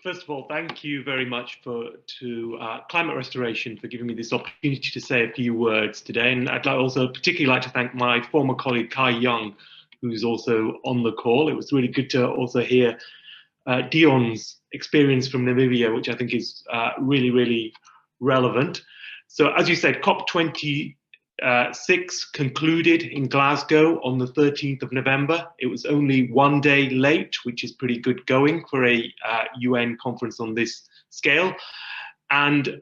First of all, thank you very much to Climate Restoration for giving me this opportunity to say a few words today. And I'd also particularly like to thank my former colleague Kai Young, who's also on the call. It was really good to also hear Dion's experience from Namibia, which I think is really, really relevant. So as you said, COP26 concluded in Glasgow on the 13th of November. It was only one day late, which is pretty good going for a UN conference on this scale. And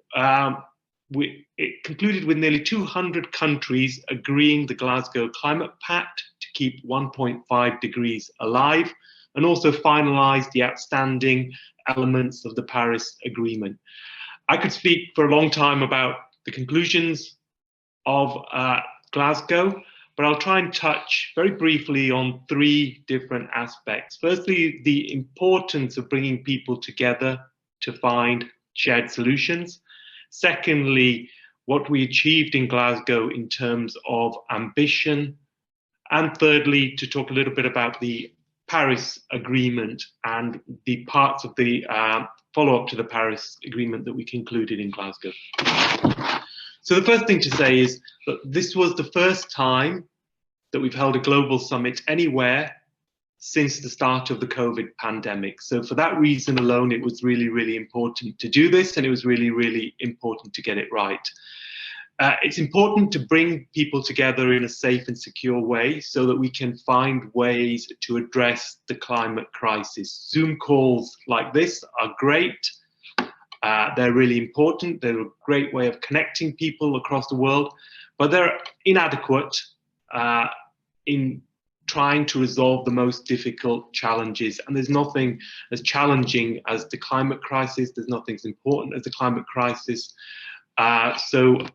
it concluded with nearly 200 countries agreeing the Glasgow Climate Pact to keep 1.5 degrees alive, and also finalized the outstanding elements of the Paris Agreement. I could speak for a long time about the conclusions of Glasgow, but I'll try and touch very briefly on three different aspects. Firstly, the importance of bringing people together to find shared solutions. Secondly, what we achieved in Glasgow in terms of ambition. And thirdly, to talk a little bit about the Paris Agreement and the parts of the follow-up to the Paris Agreement that we concluded in Glasgow. So the first thing to say is that this was the first time that we've held a global summit anywhere since the start of the COVID pandemic. So for that reason alone, it was really, really important to do this, and it was really, really important to get it right. It's important to bring people together in a safe and secure way so that we can find ways to address the climate crisis. Zoom calls like this are great. They're really important. They're a great way of connecting people across the world, but they're inadequate in trying to resolve the most difficult challenges. And there's nothing as challenging as the climate crisis. There's nothing as important as the climate crisis. So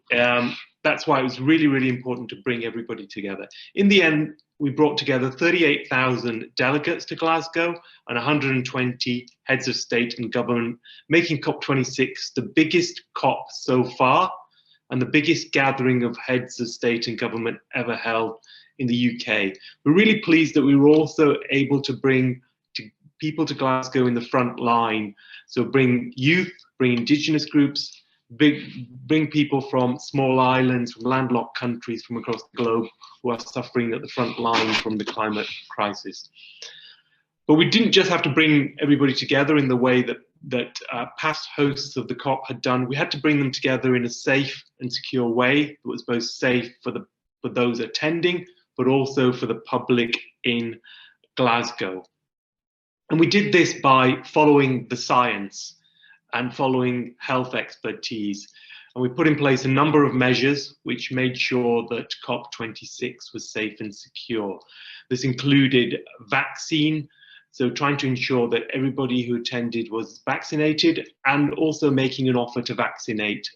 that's why it was really, really important to bring everybody together. In the end, we brought together 38,000 delegates to Glasgow and 120 heads of state and government, making COP26 the biggest COP so far and the biggest gathering of heads of state and government ever held in the UK. We're really pleased that we were also able to bring people to Glasgow in the front line. So bring youth, bring indigenous groups, bring people from small islands, from landlocked countries from across the globe who are suffering at the front line from the climate crisis. But we didn't just have to bring everybody together in the way that past hosts of the COP had done. We had to bring them together in a safe and secure way that was both safe for those attending, but also for the public in Glasgow. And we did this by following the science and following health expertise. And we put in place a number of measures which made sure that COP26 was safe and secure. This included vaccine, so trying to ensure that everybody who attended was vaccinated, and also making an offer to vaccinate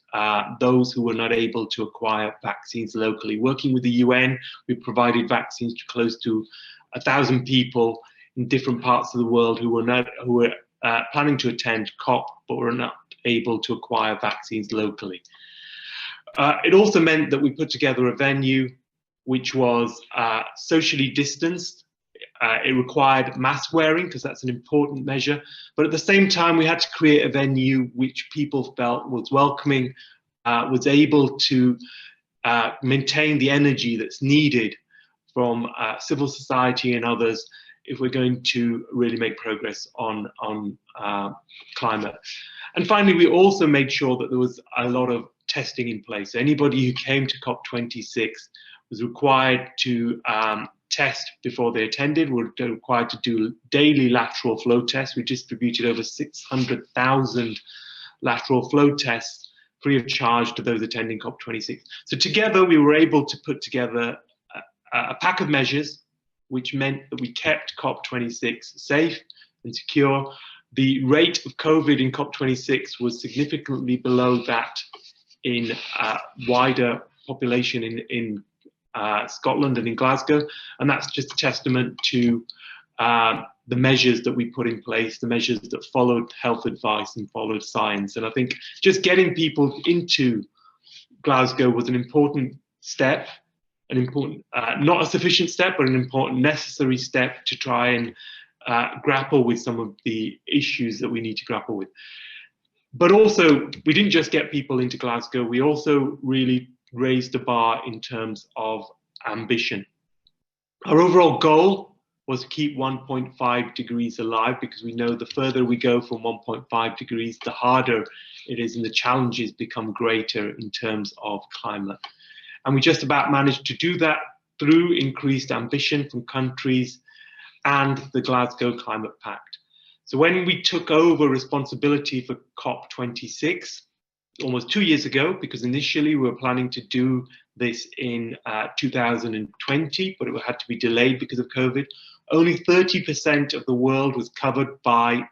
those who were not able to acquire vaccines locally. Working with the UN, we provided vaccines to close to 1,000 people in different parts of the world who were planning to attend COP, but were not able to acquire vaccines locally. It also meant that we put together a venue which was socially distanced. It required mask wearing because that's an important measure, but at the same time we had to create a venue which people felt was welcoming, was able to maintain the energy that's needed from civil society and others if we're going to really make progress on climate. And finally, we also made sure that there was a lot of testing in place. Anybody who came to COP26 was required to test before they attended, were required to do daily lateral flow tests. We distributed over 600,000 lateral flow tests free of charge to those attending COP26. So together we were able to put together a pack of measures which meant that we kept COP26 safe and secure. The rate of COVID in COP26 was significantly below that in wider population in Scotland and in Glasgow, and that's just a testament to the measures that we put in place, the measures that followed health advice and followed science. And I think just getting people into Glasgow was an important step, an important, not a sufficient step, but an important necessary step to try and grapple with some of the issues that we need to grapple with. But also, we didn't just get people into Glasgow, we also really raised the bar in terms of ambition. Our overall goal was to keep 1.5 degrees alive, because we know the further we go from 1.5 degrees, the harder it is and the challenges become greater in terms of climate. And we just about managed to do that through increased ambition from countries and the Glasgow Climate Pact. So when we took over responsibility for COP26, almost 2 years ago, because initially we were planning to do this in 2020, but it had to be delayed because of COVID, only 30% of the world was covered by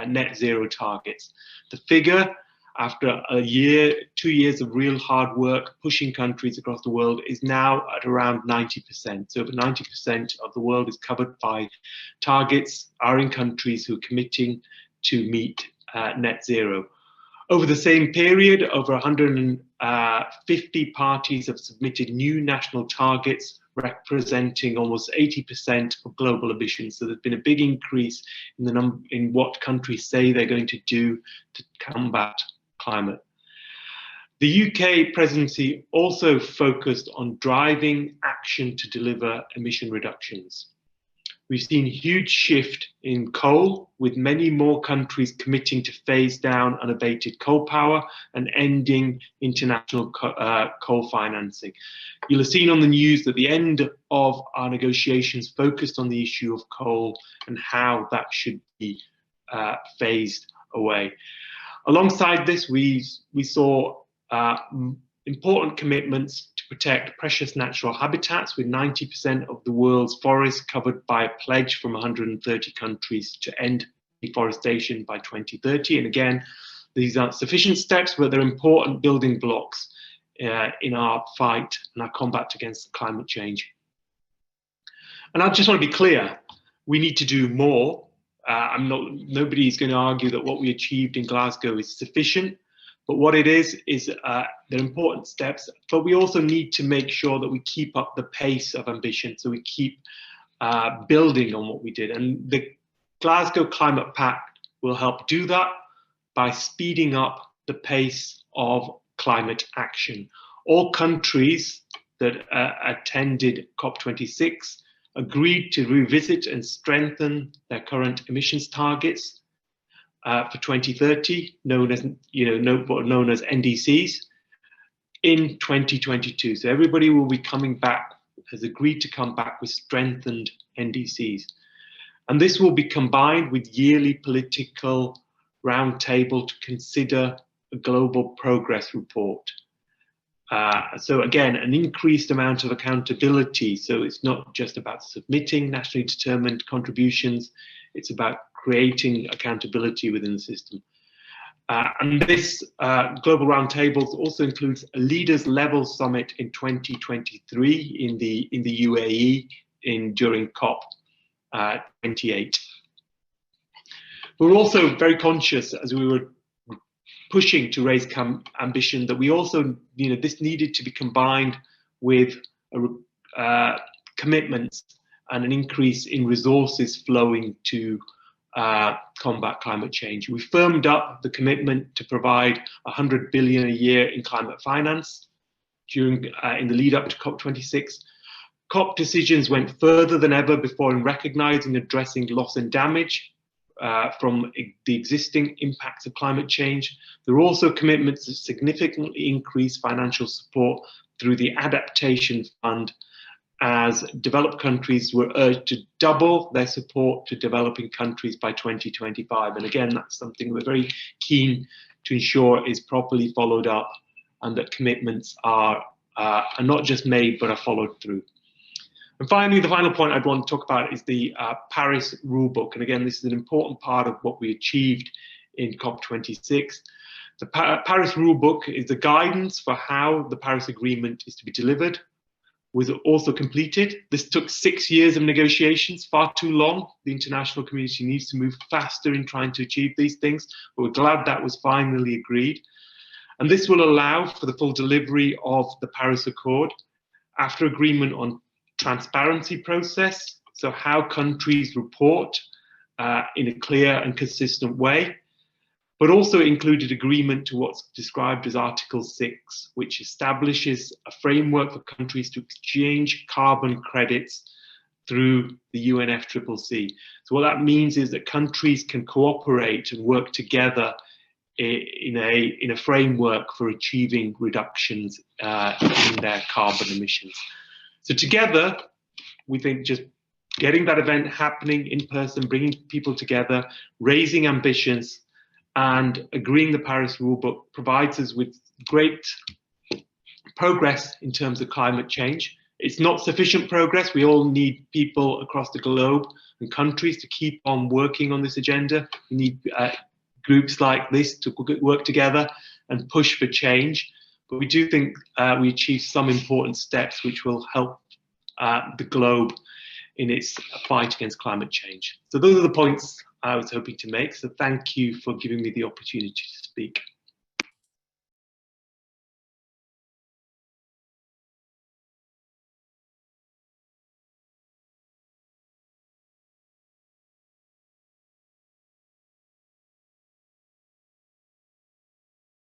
net zero targets. The figure, after a year, 2 years of real hard work pushing countries across the world, is now at around 90%. So over 90% of the world is covered by targets, are in countries who are committing to meet net zero. Over the same period, over 150 parties have submitted new national targets representing almost 80% of global emissions. So there's been a big increase in the in what countries say they're going to do to combat climate. The UK presidency also focused on driving action to deliver emission reductions. We've seen a huge shift in coal, with many more countries committing to phase down unabated coal power and ending international coal financing. You'll have seen on the news that the end of our negotiations focused on the issue of coal and how that should be phased away. Alongside this, we saw important commitments to protect precious natural habitats, with 90% of the world's forests covered by a pledge from 130 countries to end deforestation by 2030. And again, these aren't sufficient steps, but they're important building blocks in our fight and our combat against climate change. And I just want to be clear, we need to do more. Nobody's going to argue that what we achieved in Glasgow is sufficient. But what it is they're important steps, but we also need to make sure that we keep up the pace of ambition, so we keep building on what we did. And the Glasgow Climate Pact will help do that by speeding up the pace of climate action. All countries that attended COP26 agreed to revisit and strengthen their current emissions targets for 2030, known as NDCs, in 2022. So everybody will be coming back, has agreed to come back with strengthened NDCs. And this will be combined with yearly political roundtable to consider a global progress report. So again, an increased amount of accountability. So it's not just about submitting nationally determined contributions, it's about creating accountability within the system. And this global roundtable also includes a leaders level summit in 2023 in the UAE during COP28. We're also very conscious, as we were pushing to raise ambition, that we also, this needed to be combined with commitments and an increase in resources flowing to combat climate change. We firmed up the commitment to provide 100 billion a year in climate finance in the lead up to COP26. COP decisions went further than ever before in recognising and addressing loss and damage from the existing impacts of climate change. There are also commitments to significantly increase financial support through the Adaptation Fund, as developed countries were urged to double their support to developing countries by 2025. And again, that's something we're very keen to ensure is properly followed up, and that commitments are not just made, but are followed through. And finally, the final point I'd want to talk about is the Paris rulebook. And again, this is an important part of what we achieved in COP26. The Paris rulebook is the guidance for how the Paris Agreement is to be delivered, was also completed. This took 6 years of negotiations, far too long. The international community needs to move faster in trying to achieve these things, but we're glad that was finally agreed. And this will allow for the full delivery of the Paris Accord after agreement on transparency process, so how countries report in a clear and consistent way, but also included agreement to what's described as Article 6, which establishes a framework for countries to exchange carbon credits through the UNFCCC. So what that means is that countries can cooperate and work together in a framework for achieving reductions in their carbon emissions. So together, we think just getting that event happening in person, bringing people together, raising ambitions, and agreeing the Paris rulebook provides us with great progress in terms of climate change. It's not sufficient progress. We all need people across the globe and countries to keep on working on this agenda. We need groups like this to work together and push for change. But we do think we achieved some important steps which will help the globe in its fight against climate change. So those are the points I was hoping to make. So thank you for giving me the opportunity to speak.